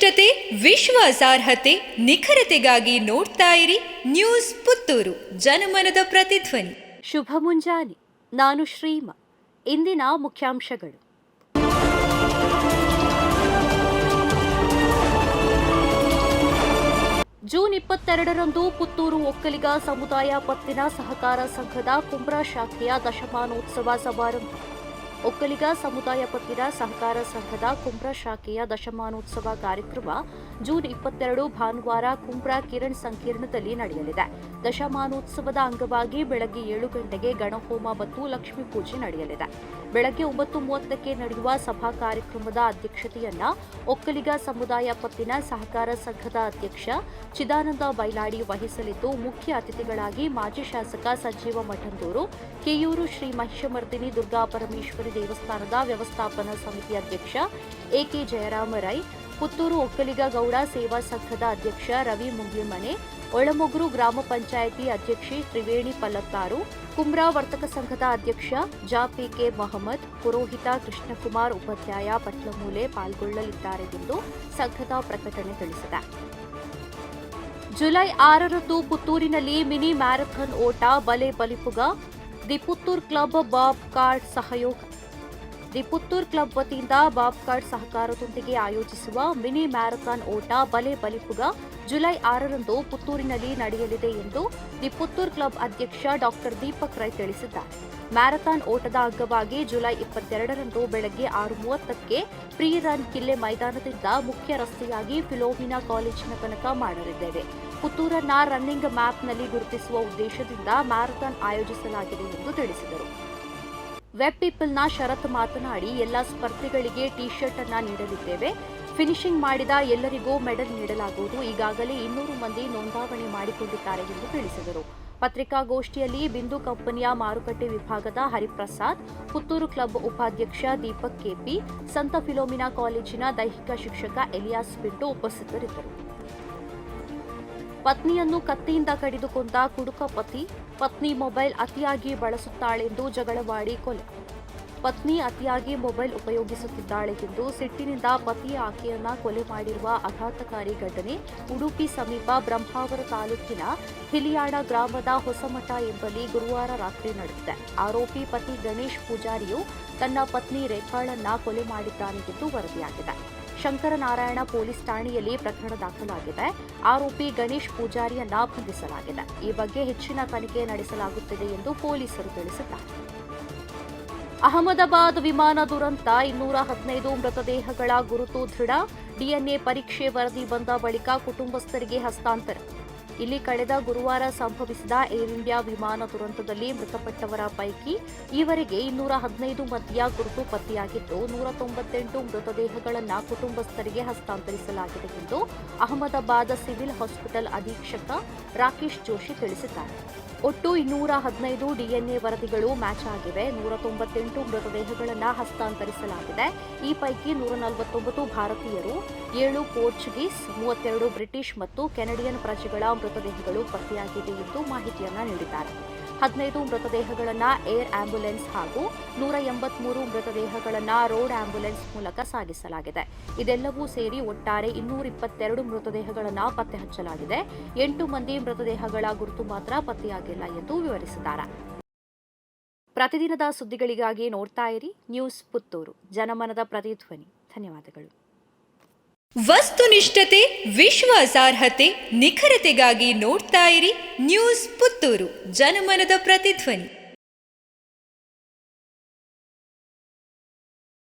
ವಸ್ತುನಿಷ್ಠತೆ, ವಿಶ್ವಾಸಾರ್ಹತೆ, ನಿಖರತೆಗಾಗಿ ನೋಡ್ತಾ ಇರಿ ನ್ಯೂಸ್ ಪುತ್ತೂರು, ಜನಮನದ ಪ್ರತಿಧ್ವನಿ. ಶುಭ ಮುಂಜಾನೆ. ನಾನು ಶ್ರೀಮ. ಇಂದಿನ ಮುಖ್ಯಾಂಶಗಳು. ಜೂನ್ 22ರಂದು ಪುತ್ತೂರು ಒಕ್ಕಲಿಗ ಸಮುದಾಯ ಪತ್ತಿನ ಸಹಕಾರ ಸಂಘದ ಕುಂಬ್ರಾ ಶಾಖೆಯ ದಶಮಾನೋತ್ಸವ ಸಮಾರಂಭ. ಒಕ್ಕಲಿಗ ಸಮುದಾಯ ಪತ್ತಿನ ಸಹಕಾರ ಸಂಘದ ಕುಂಬ್ರಾ ಶಾಖೆಯ ದಶಮಾನೋತ್ಸವ ಕಾರ್ಯಕ್ರಮ ಜೂನ್ 22 ಭಾನುವಾರ ಕುಂಬ್ರಾ ಕಿರಣ್ ಸಂಕೀರ್ಣದಲ್ಲಿ ನಡೆಯಲಿದೆ. ದಶಮಾನೋತ್ಸವದ ಅಂಗವಾಗಿ ಬೆಳಗ್ಗೆ 7 ಗಂಟೆಗೆ ಗಣಹೋಮ ಮತ್ತು ಲಕ್ಷ್ಮೀ ಪೂಜೆ ನಡೆಯಲಿದೆ. ಬೆಳಗ್ಗೆ 9:30ಕ್ಕೆ ನಡೆಯುವ ಸಭಾ ಕಾರ್ಯಕ್ರಮದ ಅಧ್ಯಕ್ಷತೆಯನ್ನ ಒಕ್ಕಲಿಗ ಸಮುದಾಯ ಪತ್ತಿನ ಸಹಕಾರ ಸಂಘದ ಅಧ್ಯಕ್ಷ ಚಿದಾನಂದ ಬೈಲಾಡಿ ವಹಿಸಲಿದ್ದು, ಮುಖ್ಯ ಅತಿಥಿಗಳಾಗಿ ಮಾಜಿ ಶಾಸಕ ಸಂಜೀವ ಮಠಂದೂರು, ಕೆಯೂರು ಶ್ರೀ ಮಹಿಷಮರ್ದಿನಿ ದುರ್ಗಾ ಪರಮೇಶ್ವರಿ ದೇವಸ್ಥಾನದ ವ್ಯವಸ್ಥಾಪನಾ ಸಮಿತಿ ಅಧ್ಯಕ್ಷ ಎಕೆ ಜಯರಾಮ ರೈ, ಪುತ್ತೂರು ಒಕ್ಕಲಿಗ ಗೌಡ ಸೇವಾ ಸಂಘದ ಅಧ್ಯಕ್ಷ ರವಿ ಮುಂಗ್ಲಿಮನೆ, ಒಳಮೊಗ್ರು ಗ್ರಾಮ ಪಂಚಾಯಿತಿ ಅಧ್ಯಕ್ಷೆ ತ್ರಿವೇಣಿ ಪಲ್ಲತ್ತಾರು, ಕುಂಬ್ರಾ ವರ್ತಕ ಸಂಘದ ಅಧ್ಯಕ್ಷ ಜಾಪಿಕೆ ಮಹಮ್ಮದ್, ಪುರೋಹಿತ ಕೃಷ್ಣಕುಮಾರ್ ಉಪಾಧ್ಯಾಯ ಪಟ್ಲಮೂಲೆ ಪಾಲ್ಗೊಳ್ಳಲಿದ್ದಾರೆ ಎಂದು ಸಂಘದ ಪ್ರಕಟಣೆ ತಿಳಿಸಿದೆ. ಜುಲೈ 6ರಂದು ಪುತ್ತೂರಿನಲ್ಲಿ ಮಿನಿ ಮ್ಯಾರಥಾನ್ ಓಟ ಬಲೆ ಬಲಿಪುಗ. The Puttur club BOB card ಸಹಯೋಗ. ದಿ ಪುತ್ತೂರ್ ಕ್ಲಬ್ ವತಿಯಿಂದ ಬಾಬ್ ಕಾರ್ಡ್ ಸಹಕಾರದೊಂದಿಗೆ ಆಯೋಜಿಸುವ ಮಿನಿ ಮ್ಯಾರಥಾನ್ ಓಟ ಬಲೆ ಬಲಿಪುಗ ಜುಲೈ 6ರಂದು ಪುತ್ತೂರಿನಲ್ಲಿ ನಡೆಯಲಿದೆ ಎಂದು ದಿ ಪುತ್ತೂರ್ ಕ್ಲಬ್ ಅಧ್ಯಕ್ಷ ಡಾ ದೀಪಕ್ ರೈ ತಿಳಿಸಿದ್ದಾರೆ. ಮ್ಯಾರಥಾನ್ ಓಟದ ಅಂಗವಾಗಿ ಜುಲೈ 22ರಂದು ಬೆಳಗ್ಗೆ 6:30ಕ್ಕೆ ಪ್ರೀ ರನ್ ಕಿಲ್ಲೆ ಮೈದಾನದಿಂದ ಮುಖ್ಯ ರಸ್ತೆಯಾಗಿ ಫಿಲೋಮಿನಾ ಕಾಲೇಜಿನ ತನಕ ಮಾಡಲಿದ್ದೇವೆ. ಪುತ್ತೂರನ್ನ ರನ್ನಿಂಗ್ ಮ್ಯಾಪ್ನಲ್ಲಿ ಗುರುತಿಸುವ ಉದ್ದೇಶದಿಂದ ಮ್ಯಾರಥಾನ್ ಆಯೋಜಿಸಲಾಗಿದೆ ಎಂದು ತಿಳಿಸಿದರು. ವೆಬ್ ಪೀಪಲ್ನ ಶರತ್ ಮಾತನಾಡಿ, ಎಲ್ಲ ಸ್ಪರ್ಧಿಗಳಿಗೆ ಟಿ ಶರ್ಟ್ ಅನ್ನ ನೀಡಲಿದ್ದೇವೆ. ಫಿನಿಶಿಂಗ್ ಮಾಡಿದ ಎಲ್ಲರಿಗೂ ಮೆಡಲ್ ನೀಡಲಾಗುವುದು. ಈಗಾಗಲೇ 200 ಮಂದಿ ನೋಂದಾವಣೆ ಮಾಡಿಕೊಂಡಿದ್ದಾರೆ ಎಂದು ತಿಳಿಸಿದರು. ಪತ್ರಿಕಾಗೋಷ್ಠಿಯಲ್ಲಿ ಬಿಂದು ಕಂಪನಿಯ ಮಾರುಕಟ್ಟೆ ವಿಭಾಗದ ಹರಿಪ್ರಸಾದ್, ಪುತ್ತೂರು ಕ್ಲಬ್ ಉಪಾಧ್ಯಕ್ಷ ದೀಪಕ್ ಕೆಪಿ, ಸಂತ ಫಿಲೋಮಿನಾ ಕಾಲೇಜಿನ ದೈಹಿಕ ಶಿಕ್ಷಕ ಎಲಿಯಾಸ್ ಪಿಂಟು ಉಪಸ್ಥಿತರಿದ್ದರು. ಪತ್ನಿಯನ್ನು ಕತ್ತಿಯಿಂದ ಕಡಿದುಕೊಂಡ ಕುಡುಕ ಪತಿ, ಪತ್ನಿ ಮೊಬೈಲ್ ಅತಿಯಾಗಿ ಬಳಸುತ್ತಾಳೆಂದು ಜಗಳವಾಡಿ ಕೊಲೆ. ಪತ್ನಿ ಅತಿಯಾಗಿ ಮೊಬೈಲ್ ಉಪಯೋಗಿಸುತ್ತಿದ್ದಾಳೆ ಎಂದು ಸಿಟ್ಟಿನಿಂದ ಪತಿಯ ಆಕೆಯನ್ನ ಕೊಲೆ ಮಾಡಿರುವ ಆಘಾತಕಾರಿ ಘಟನೆ ಉಡುಪಿ ಸಮೀಪ ಬ್ರಹ್ಮಾವರ ತಾಲೂಕಿನ ಹಿಲಿಯಾಡ ಗ್ರಾಮದ ಹೊಸಮಠ ಎಂಬಲ್ಲಿ ಗುರುವಾರ ರಾತ್ರಿ ನಡೆದಿದೆ. ಆರೋಪಿ ಪತಿ ಗಣೇಶ್ ಪೂಜಾರಿಯು ತನ್ನ ಪತ್ನಿ ರೇಖಾಳನ್ನ ಕೊಲೆ ಮಾಡಿದ್ದಾನೆ ಎಂದು ವರದಿಯಾಗಿದೆ. ಶಂಕರನಾರಾಯಣ ಪೊಲೀಸ್ ಠಾಣೆಯಲ್ಲಿ ಪ್ರಕರಣ ದಾಖಲಾಗಿದೆ. ಆರೋಪಿ ಗಣೇಶ್ ಪೂಜಾರಿಯನ್ನ ಬಂಧಿಸಲಾಗಿದೆ. ಈ ಬಗ್ಗೆ ಹೆಚ್ಚಿನ ತನಿಖೆ ನಡೆಸಲಾಗುತ್ತಿದೆ ಎಂದು ಪೊಲೀಸರು ತಿಳಿಸಿದ್ದಾರೆ. ಅಹಮದಾಬಾದ್ ವಿಮಾನ ದುರಂತ 215 ಮೃತದೇಹಗಳ ಗುರುತು ದೃಢ. ಡಿಎನ್ಎ ಪರೀಕ್ಷೆ ವರದಿ ಬಂದ ಬಳಿಕ ಕುಟುಂಬಸ್ಥರಿಗೆ ಹಸ್ತಾಂತರ. ಇಲ್ಲಿ ಕಳೆದ ಗುರುವಾರ ಸಂಭವಿಸಿದ ಏರ್ ಇಂಡಿಯಾ ವಿಮಾನ ದುರಂತದಲ್ಲಿ ಮೃತಪಟ್ಟವರ ಪೈಕಿ ಈವರೆಗೆ 215 ಮಂದಿಯ ಗುರುತು ಪತ್ತೆಯಾಗಿದ್ದು, 198 ಮೃತದೇಹಗಳನ್ನು ಕುಟುಂಬಸ್ಥರಿಗೆ ಹಸ್ತಾಂತರಿಸಲಾಗಿದೆ ಎಂದು ಅಹಮದಾಬಾದ್ ಸಿವಿಲ್ ಹಾಸ್ಪಿಟಲ್ ಅಧೀಕ್ಷಕ ರಾಕೇಶ್ ಜೋಶಿ ತಿಳಿಸಿದ್ದಾರೆ. ಒಟ್ಟು 215 ಡಿಎನ್ಎ ವರದಿಗಳು ಮ್ಯಾಚ್ ಆಗಿವೆ. 198 ಮೃತದೇಹಗಳನ್ನು ಹಸ್ತಾಂತರಿಸಲಾಗಿದೆ. ಈ ಪೈಕಿ 149 ಭಾರತೀಯರು, 7 ಪೋರ್ಚುಗೀಸ್, 32 ಬ್ರಿಟಿಷ್ ಮತ್ತು ಕೆನಡಿಯನ್ ಪ್ರಜೆಗಳ ಮೃತದೇಹಗಳು ಪತ್ತೆಯಾಗಿವೆ ಎಂದು ಮಾಹಿತಿಯನ್ನು ನೀಡಿದ್ದಾರೆ. 15 ಮೃತದೇಹಗಳನ್ನು ಏರ್ ಆಂಬ್ಯುಲೆನ್ಸ್ ಹಾಗೂ 183 ಮೃತದೇಹಗಳನ್ನು ರೋಡ್ ಆಂಬ್ಯುಲೆನ್ಸ್ ಮೂಲಕ ಸಾಗಿಸಲಾಗಿದೆ. ಇದೆಲ್ಲವೂ ಸೇರಿ ಒಟ್ಟಾರೆ 222 ಮೃತದೇಹಗಳನ್ನು ಪತ್ತೆ ಹಚ್ಚಲಾಗಿದೆ. 8 ಮಂದಿ ಮೃತದೇಹಗಳ ಗುರುತು ಮಾತ್ರ ಪತ್ತೆಯಾಗಿಲ್ಲ ಎಂದು ವಿವರಿಸಿದ್ದಾರೆ. ಪ್ರತಿದಿನದ ಸುದ್ದಿಗಳಿಗಾಗಿ ನೋಡ್ತಾ ಇರಿ ನ್ಯೂಸ್ ಪುತ್ತೂರು, ಜನಮನದ ಪ್ರತಿಧ್ವನಿ. ಧನ್ಯವಾದಗಳು. ವಸ್ತುನಿಷ್ಠತೆ, ವಿಶ್ವಾಸಾರ್ಹತೆ, ನಿಖರತೆಗಾಗಿ ನೋಡ್ತಾ ಇರಿ ನ್ಯೂಸ್ ಪುತ್ತೂರು, ಜನಮನದ ಪ್ರತಿಧ್ವನಿ.